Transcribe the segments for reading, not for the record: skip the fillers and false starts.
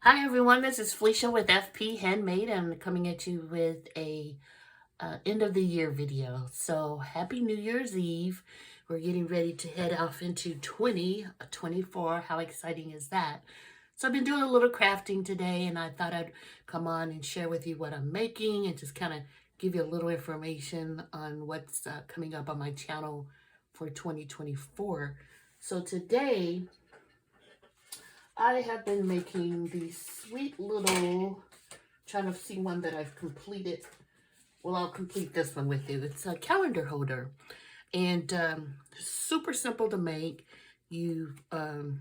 Hi everyone, this is Felicia with FP Handmade. I'm coming at you with a end of the year video. So happy New Year's Eve. We're getting ready to head off into 2024. How exciting is that? So I've been doing a little crafting today and I thought I'd come on and share with you what I'm making and just kind of give you a little information on what's coming up on my channel for 2024. So today I have been making these sweet little, trying to see one that I've completed. Well, I'll complete this one with you. It's a calendar holder and super simple to make. You can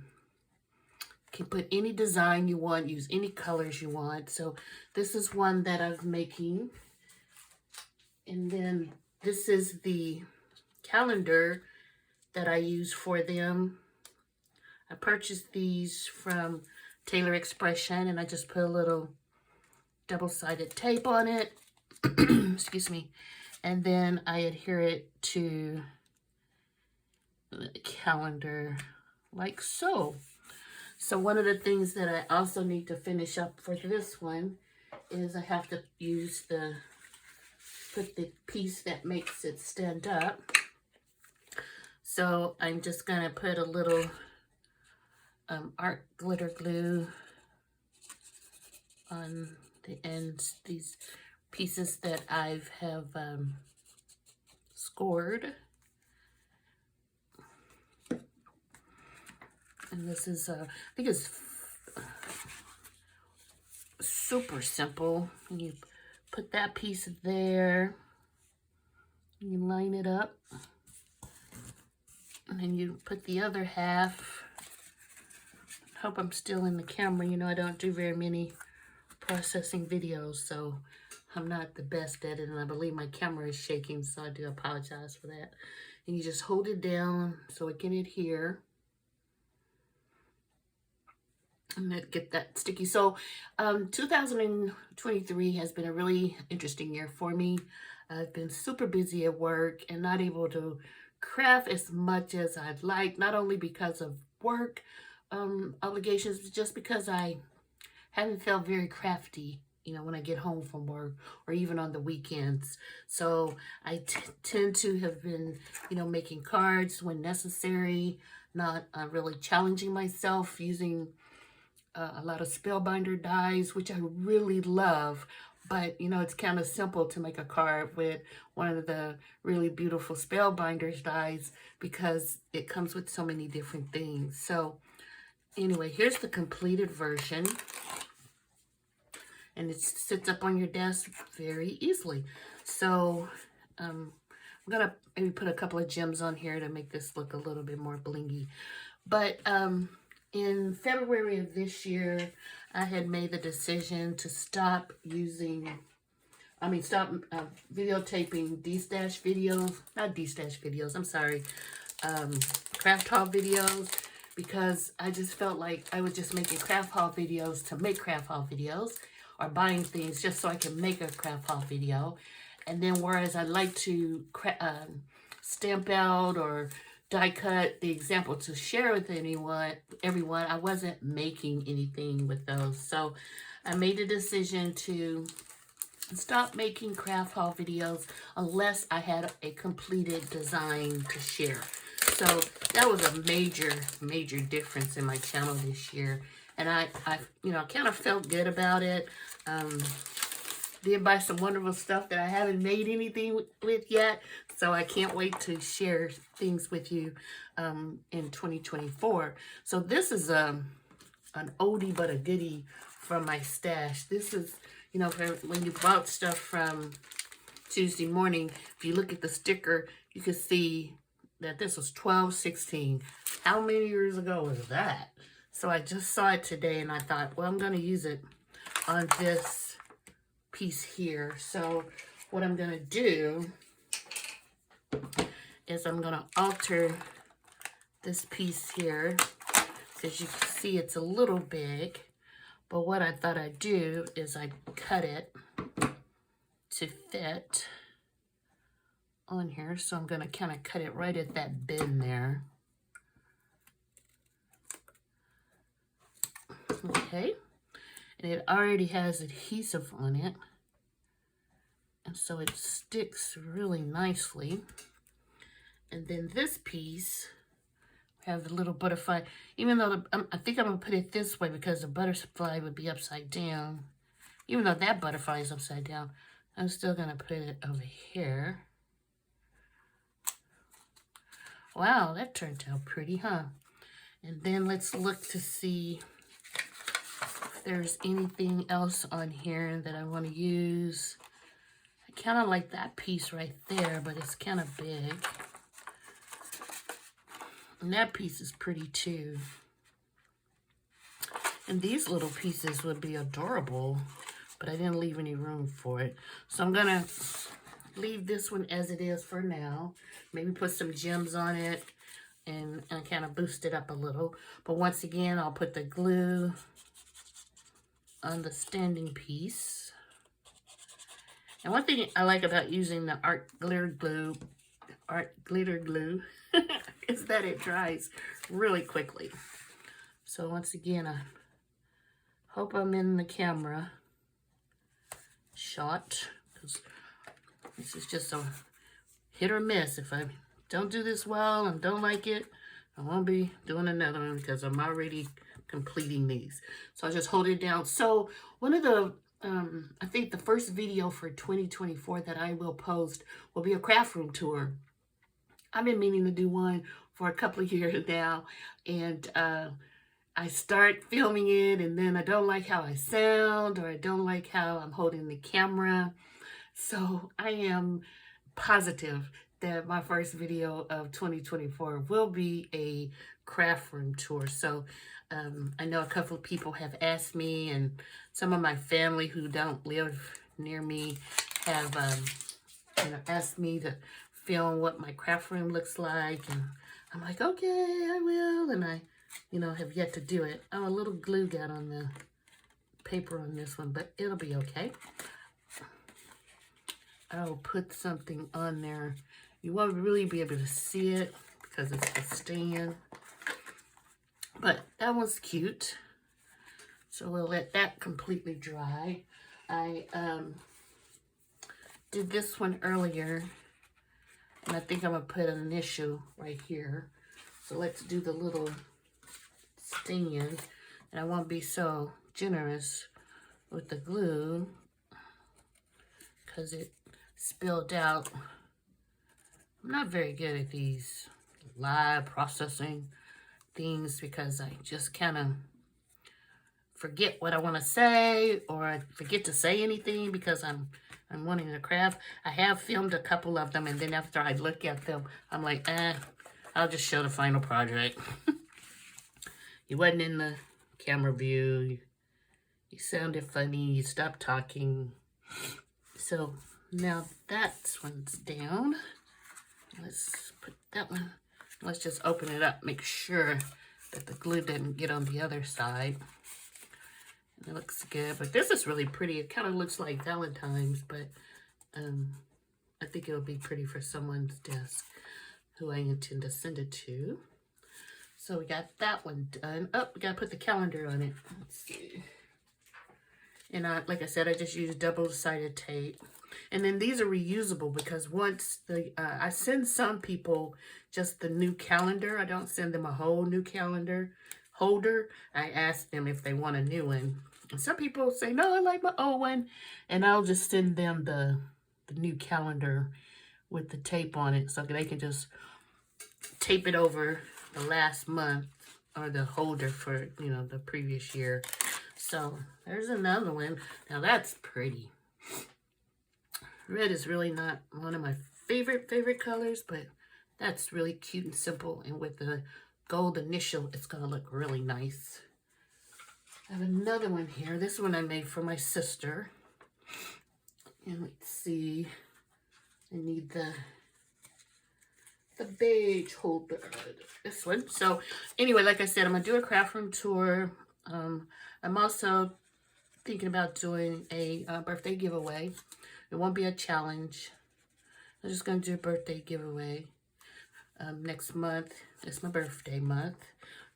put any design you want, use any colors you want. So this is one that I'm making. And then this is the calendar that I use for them. I purchased these from Taylor Expression and I just put a little double-sided tape on it. Excuse me. And then I adhere it to the calendar like so. So one of the things that I also need to finish up for this one is I have to use put the piece that makes it stand up. So I'm just gonna put a little art glitter glue on the ends, these pieces that I have scored. And this is, I think it's super simple. You put that piece there, you line it up, and then you put the other half. Hope I'm still in the camera. You know, I don't do very many processing videos, so I'm not the best at it, and I believe my camera is shaking, so I do apologize for that. And you just hold it down so it can adhere. And that get that sticky. So 2023 has been a really interesting year for me. I've been super busy at work and not able to craft as much as I'd like, not only because of work obligations, but just because I haven't felt very crafty, you know, when I get home from work or even on the weekends. So I tend to have been, you know, making cards when necessary, not really challenging myself using a lot of spellbinder dies, which I really love. But, you know, it's kind of simple to make a card with one of the really beautiful spellbinders dies because it comes with so many different things. So anyway, here's the completed version. And it sits up on your desk very easily. So I'm going to maybe put a couple of gems on here to make this look a little bit more blingy. But in February of this year, I had made the decision to stop videotaping D-Stash videos, not D-Stash videos, I'm sorry, craft haul videos, because I just felt like I was just making craft haul videos to make craft haul videos, or buying things just so I can make a craft haul video. And then whereas I like to stamp out or die cut the example to share with everyone, I wasn't making anything with those. So I made a decision to stop making craft haul videos unless I had a completed design to share. So that was a major difference in my channel this year. And I kind of felt good about it. Did buy some wonderful stuff that I haven't made anything with yet. So I can't wait to share things with you in 2024. So this is an oldie but a goodie from my stash. This is, you know, when you bought stuff from Tuesday morning, if you look at the sticker, you can see that this was 12/16. How many years ago was that? So I just saw it today and I thought, well, I'm going to use it on this piece here. So what I'm going to do is I'm going to alter this piece here. As you can see, it's a little big. But what I thought I'd do is I'd cut it to fit on here. So I'm going to kind of cut it right at that bend there. Okay. And it already has adhesive on it. And so it sticks really nicely. And then this piece have the little butterfly. Even though I think I'm going to put it this way because the butterfly would be upside down. Even though that butterfly is upside down, I'm still going to put it over here. Wow, that turned out pretty, huh? And then let's look to see if there's anything else on here that I want to use. I kind of like that piece right there, but it's kind of big. And that piece is pretty too. And these little pieces would be adorable, but I didn't leave any room for it. So I'm gonna leave this one as it is for now. Maybe put some gems on it and kind of boost it up a little. But once again, I'll put the glue on the standing piece. And one thing I like about using the art glitter glue is that it dries really quickly. So once again, I hope I'm in the camera shot, because this is just a hit or miss. If I don't do this well and don't like it, I won't be doing another one because I'm already completing these. So I'll just hold it down. So one of the, I think the first video for 2024 that I will post will be a craft room tour. I've been meaning to do one for a couple of years now, and I start filming it, and then I don't like how I sound, or I don't like how I'm holding the camera. So I am positive that my first video of 2024 will be a craft room tour. So I know a couple of people have asked me, and some of my family who don't live near me have asked me to film what my craft room looks like, and I'm like, okay, I will, and I have yet to do it. Oh, a little glue got on the paper on this one, but it'll be okay. I'll put something on there. You won't really be able to see it because it's the stand, but that one's cute. So we'll let that completely dry. I did this one earlier, and I think I'm gonna put an initial right here. So let's do the little stand, and I won't be so generous with the glue because it spilled out. I'm not very good at these live processing things because I just kind of forget what I want to say, or I forget to say anything because I'm wanting to craft. I have filmed a couple of them, and then after I look at them, I'm like, I'll just show the final project. You wasn't in the camera view. You sounded funny. You stopped talking. So now that one's down. Let's put that one. Let's just open it up. Make sure that the glue didn't get on the other side. And it looks good. But this is really pretty. It kind of looks like Valentine's, but I think it'll be pretty for someone's desk who I intend to send it to. So we got that one done. Oh, we gotta put the calendar on it. Let's see. And like I said, I just used double-sided tape. And then these are reusable because once I send some people just the new calendar. I don't send them a whole new calendar holder. I ask them if they want a new one. And some people say, no, I like my old one. And I'll just send them the new calendar with the tape on it so they can just tape it over the last month or the holder for, the previous year. So there's another one. Now that's pretty. Red is really not one of my favorite colors, but that's really cute and simple. And with the gold initial, it's going to look really nice. I have another one here. This one I made for my sister. And let's see. I need the beige holder. This one. So anyway, like I said, I'm going to do a craft room tour. I'm also thinking about doing a birthday giveaway. It won't be a challenge. I'm just going to do a birthday giveaway next month. It's my birthday month.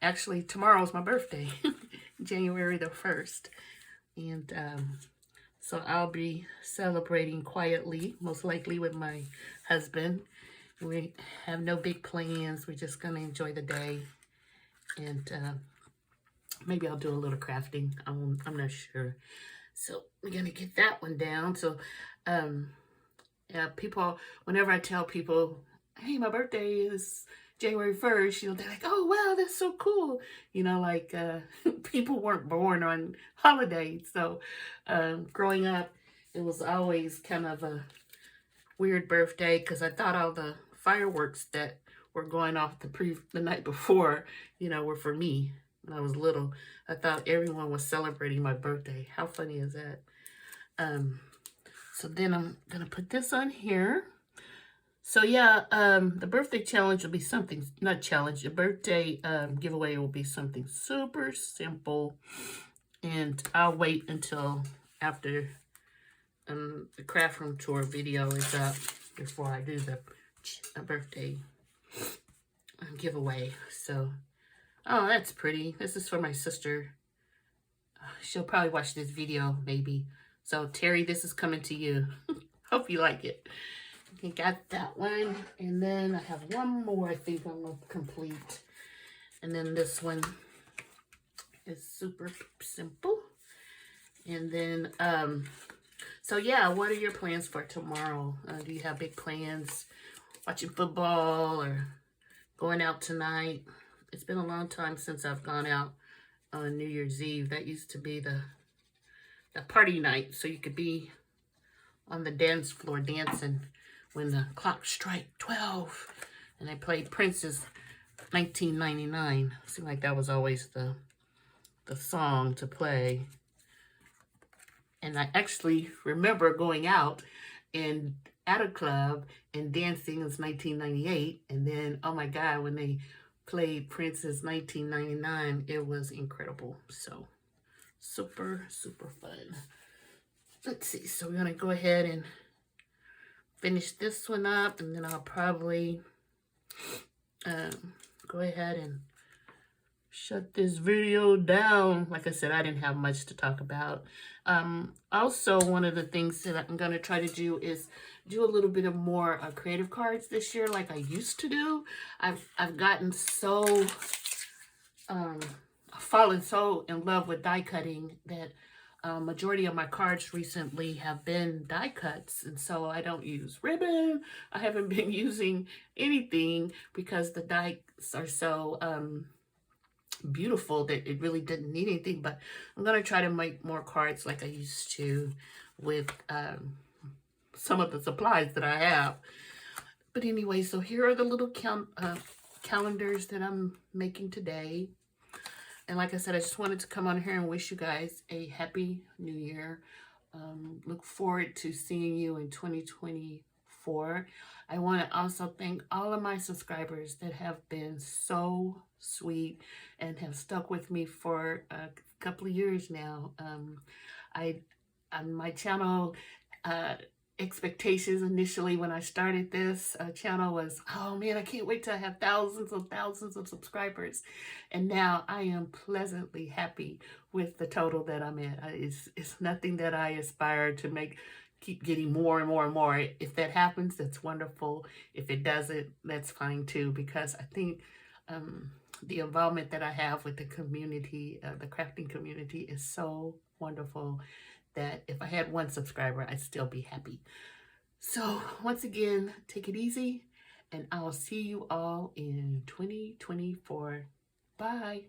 Actually, tomorrow's my birthday, January the 1st. And so I'll be celebrating quietly, most likely with my husband. We have no big plans. We're just going to enjoy the day. And maybe I'll do a little crafting. I'm not sure. So we're going to get that one down. So yeah, people, whenever I tell people, hey, my birthday is January 1st, they're like, oh, wow, that's so cool. Like people weren't born on holidays. So growing up, it was always kind of a weird birthday because I thought all the fireworks that were going off the night before, were for me when I was little. I thought everyone was celebrating my birthday. How funny is that? So then I'm going to put this on here. So yeah, the birthday challenge will be something, not challenge, the birthday giveaway will be something super simple. And I'll wait until after the craft room tour video is up before I do the birthday giveaway. So, oh, that's pretty. This is for my sister. She'll probably watch this video, maybe. So, Terry, this is coming to you. Hope you like it. Okay, got that one. And then I have one more I think I'm going to complete. And then this one is super simple. And then, so yeah, what are your plans for tomorrow? Do you have big plans? Watching football or going out tonight? It's been a long time since I've gone out on New Year's Eve. That used to be the party night. So you could be on the dance floor dancing when the clock strike 12. And they played Prince's 1999. Seemed like that was always the song to play. And I actually remember going out and at a club and dancing. It was 1998. And then, oh my God, when they played Prince's 1999, it was incredible. So super, super fun. Let's see. So we're going to go ahead and finish this one up. And then I'll probably go ahead and shut this video down. Like I said, I didn't have much to talk about. Also, one of the things that I'm going to try to do is do a little bit of more creative cards this year like I used to do. I've gotten so, fallen so in love with die cutting that majority of my cards recently have been die cuts. And so I don't use ribbon. I haven't been using anything because the dies are so beautiful that it really didn't need anything. But I'm going to try to make more cards like I used to with some of the supplies that I have. But anyway, so here are the little calendars that I'm making today. And like I said, I just wanted to come on here and wish you guys a happy new year. Look forward to seeing you in 2024. I want to also thank all of my subscribers that have been so sweet and have stuck with me for a couple of years now. On my channel, expectations initially when I started this channel was, oh man, I can't wait till I have thousands of subscribers. And now I am pleasantly happy with the total that I'm at. It's nothing that I aspire to keep getting more and more and more. If that happens, that's wonderful. If it doesn't, that's fine too, because I think the involvement that I have with the community, the crafting community, is so wonderful that if I had one subscriber, I'd still be happy. So once again, take it easy, and I'll see you all in 2024. Bye.